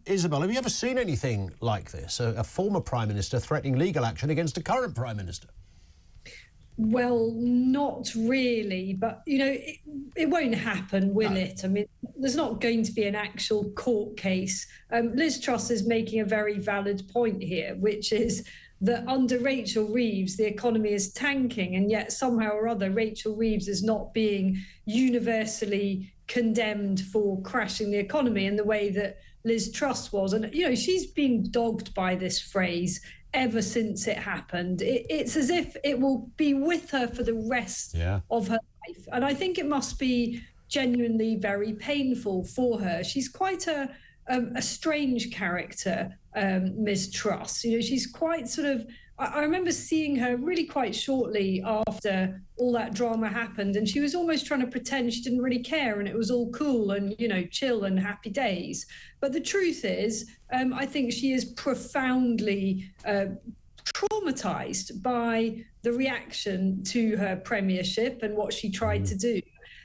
Isabel, have you ever seen anything like this? A former Prime Minister threatening legal action against a current Prime Minister? Well, not really, but, you know, it won't happen, will it? I mean, there's not going to be an actual court case. Liz Truss is making a very valid point here, which is that under Rachel Reeves, the economy is tanking, and yet somehow or other, Rachel Reeves is not being universally condemned for crashing the economy in the way that Liz Truss was. And, you know, she's been dogged by this phrase ever since it happened. It's as if it will be with her for the rest of her life. And I think it must be genuinely very painful for her. She's quite a strange character, Ms. Truss. You know, she's quite sort of, I remember seeing her really quite shortly after all that drama happened, and she was almost trying to pretend she didn't really care and it was all cool and, you know, chill and happy days. But the truth is, I think she is profoundly traumatised by the reaction to her premiership and what she tried to do.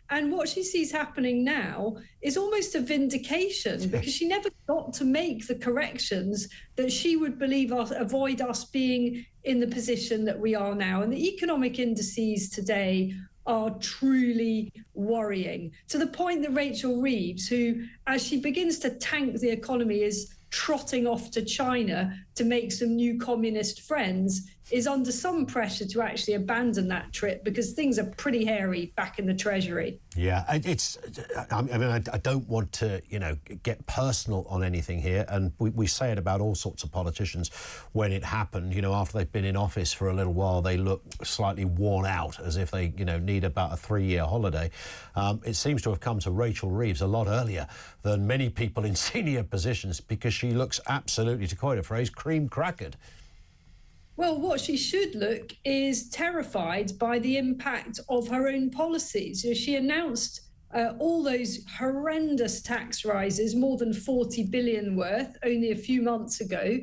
And what she sees happening now is almost a vindication, because she never got to make the corrections that she would believe avoid us being in the position that we are now. And the economic indices today are truly worrying, to the point that Rachel Reeves, who, as she begins to tank the economy, is trotting off to China to make some new communist friends, is under some pressure to actually abandon that trip because things are pretty hairy back in the Treasury. Yeah, I don't want to, you know, get personal on anything here, and we say it about all sorts of politicians when it happened. You know, after they've been in office for a little while, they look slightly worn out, as if they, you know, need about a 3-year holiday. It seems to have come to Rachel Reeves a lot earlier than many people in senior positions, because she looks absolutely, to coin a phrase, cream-crackered. Well, what she should look is terrified by the impact of her own policies. You know, she announced all those horrendous tax rises, more than 40 billion worth, only a few months ago,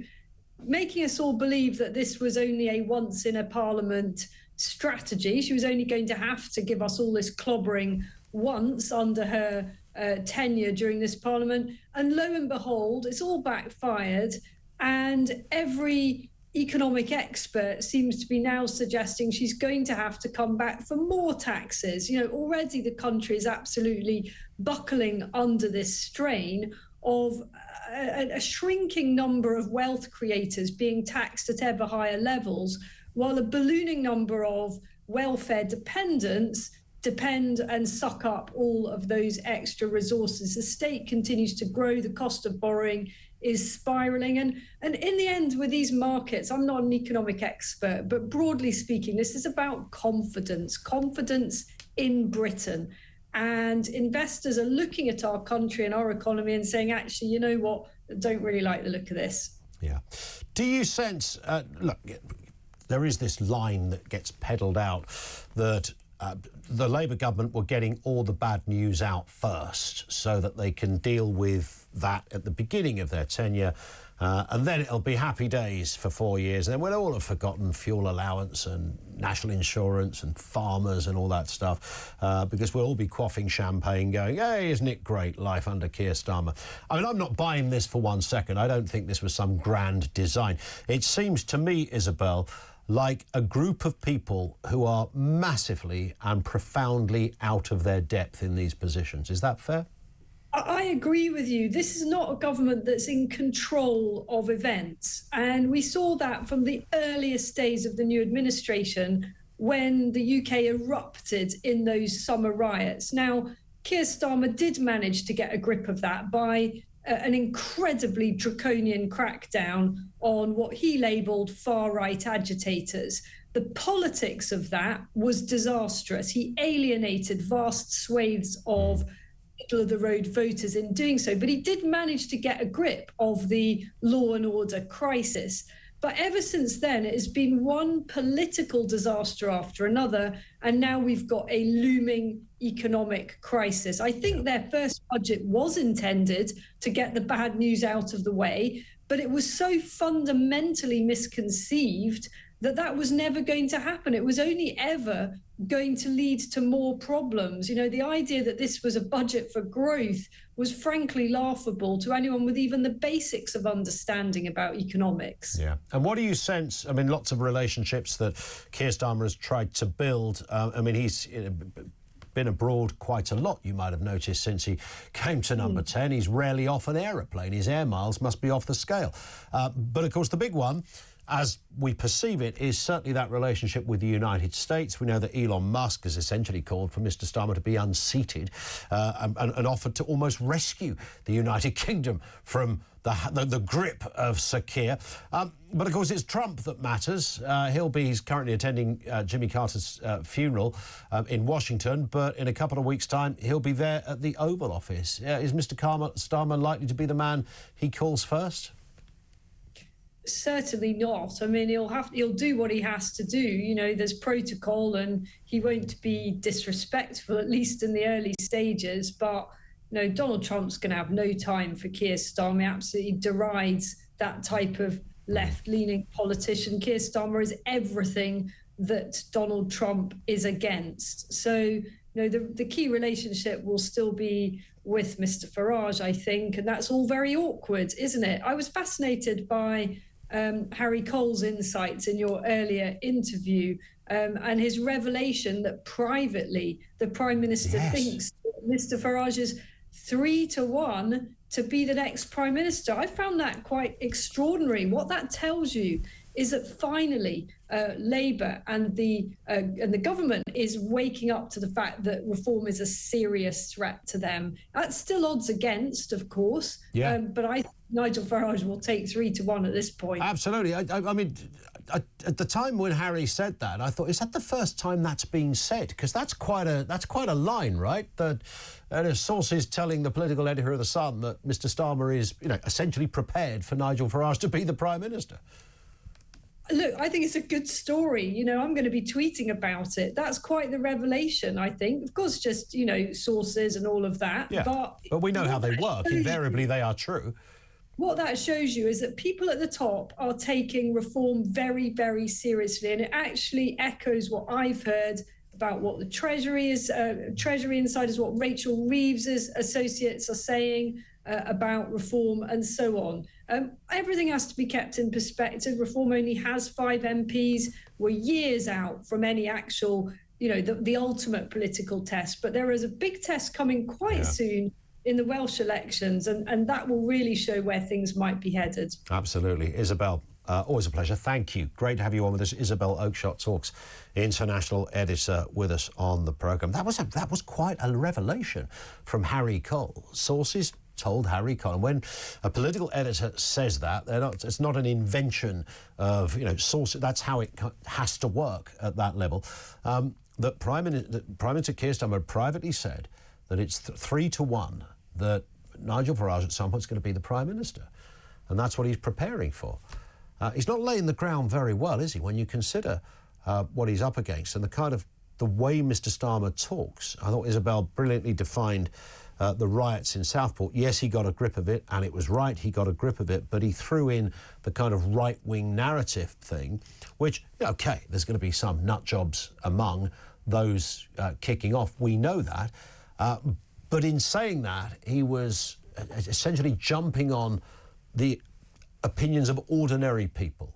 making us all believe that this was only a once-in-a-parliament strategy. She was only going to have to give us all this clobbering once under her tenure during this parliament. And lo and behold, it's all backfired, and every economic expert seems to be now suggesting she's going to have to come back for more taxes. You know, already the country is absolutely buckling under this strain of a shrinking number of wealth creators being taxed at ever higher levels, while a ballooning number of welfare dependents depend and suck up all of those extra resources. The state continues to grow, the cost of borrowing is spiralling. And in the end, with these markets, I'm not an economic expert, but broadly speaking, this is about confidence in Britain. And investors are looking at our country and our economy and saying, actually, you know what, I don't really like the look of this. Yeah. Do you sense, look, there is this line that gets peddled out that the Labour government were getting all the bad news out first so that they can deal with that at the beginning of their tenure, and then it'll be happy days for 4 years, and then we'll all have forgotten fuel allowance and national insurance and farmers and all that stuff, because we'll all be quaffing champagne going, hey, isn't it great, life under Keir Starmer. I mean, I'm not buying this for 1 second. I don't think this was some grand design. It seems to me, Isabel, like a group of people who are massively and profoundly out of their depth in these positions. Is that fair? I agree with you. This is not a government that's in control of events. And we saw that from the earliest days of the new administration when the UK erupted in those summer riots. Now, Keir Starmer did manage to get a grip of that by an incredibly draconian crackdown on what he labelled far-right agitators. The politics of that was disastrous. He alienated vast swathes of middle-of-the-road voters in doing so, but he did manage to get a grip of the law and order crisis. But ever since then, it has been one political disaster after another, and now we've got a looming economic crisis. I think their first budget was intended to get the bad news out of the way, but it was so fundamentally misconceived that was never going to happen. It was only ever going to lead to more problems. You know, the idea that this was a budget for growth was frankly laughable to anyone with even the basics of understanding about economics. Yeah. And what do you sense? I mean, lots of relationships that Keir Starmer has tried to build. I mean, he's been abroad quite a lot, you might have noticed, since he came to number 10. He's rarely off an aeroplane. His air miles must be off the scale. But, of course, the big one, as we perceive it, is certainly that relationship with the United States. We know that Elon Musk has essentially called for Mr Starmer to be unseated and offered to almost rescue the United Kingdom from the grip of Sir Keir. But, of course, it's Trump that matters. He's currently attending Jimmy Carter's funeral in Washington, but in a couple of weeks' time, he'll be there at the Oval Office. Is Mr Starmer likely to be the man he calls first? Certainly not. I mean, he'll do what he has to do. You know, there's protocol, and he won't be disrespectful, at least in the early stages. But no, Donald Trump's going to have no time for Keir Starmer. He absolutely derides that type of left-leaning politician. Keir Starmer is everything that Donald Trump is against. So, you know, the key relationship will still be with Mr Farage, I think, and that's all very awkward, isn't it? I was fascinated by Harry Cole's insights in your earlier interview and his revelation that privately the Prime Minister thinks that Mr Farage is 3-1 to be the next Prime Minister. I found that quite extraordinary. What that tells you is that finally Labour and the government is waking up to the fact that reform is a serious threat to them. That's still odds against, of course, but I think Nigel Farage will take 3-1 at this point. Absolutely. I mean, at the time when Harry said that, I thought, is that the first time that's been said? Because that's quite a line, right? That sources telling the political editor of The Sun that Mr Starmer is, you know, essentially prepared for Nigel Farage to be the Prime Minister. Look, I think it's a good story. You know, I'm going to be tweeting about it. That's quite the revelation, I think. Of course, just, you know, sources and all of that. Yeah, but we know how they work. Invariably, they are true. What that shows you is that people at the top are taking reform very, very seriously. And it actually echoes what I've heard about what the Treasury insiders, what Rachel Reeves' associates are saying about reform and so on. Everything has to be kept in perspective. Reform only has 5 MPs. We're years out from any actual, you know, the ultimate political test. But there is a big test coming quite soon in the Welsh elections, and that will really show where things might be headed. Absolutely. Isabel, always a pleasure. Thank you. Great to have you on with us. Isabel Oakeshott Talks, International Editor, with us on the programme. That was quite a revelation from Harry Cole. Sources told Harry Cole. And when a political editor says that, it's not an invention of, you know, sources. That's how it has to work at that level. That Prime Minister Keir Starmer privately said that it's 3-1 that Nigel Farage at some point is going to be the Prime Minister. And that's what he's preparing for. He's not laying the ground very well, is he, when you consider what he's up against and the way Mr Starmer talks. I thought Isabel brilliantly defined the riots in Southport. Yes, he got a grip of it, and it was right, he got a grip of it, but he threw in the kind of right-wing narrative thing, which, OK, there's going to be some nut jobs among those kicking off. We know that. But in saying that, he was essentially jumping on the opinions of ordinary people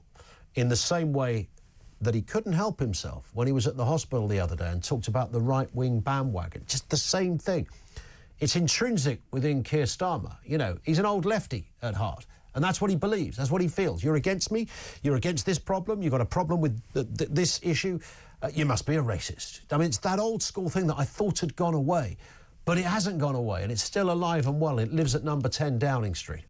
in the same way that he couldn't help himself when he was at the hospital the other day and talked about the right-wing bandwagon. Just the same thing. It's intrinsic within Keir Starmer. You know, he's an old lefty at heart, and that's what he believes. That's what he feels. You're against me. You're against this problem. You've got a problem with this issue. You must be a racist. I mean, it's that old school thing that I thought had gone away, but it hasn't gone away, and it's still alive and well. It lives at number 10 Downing Street.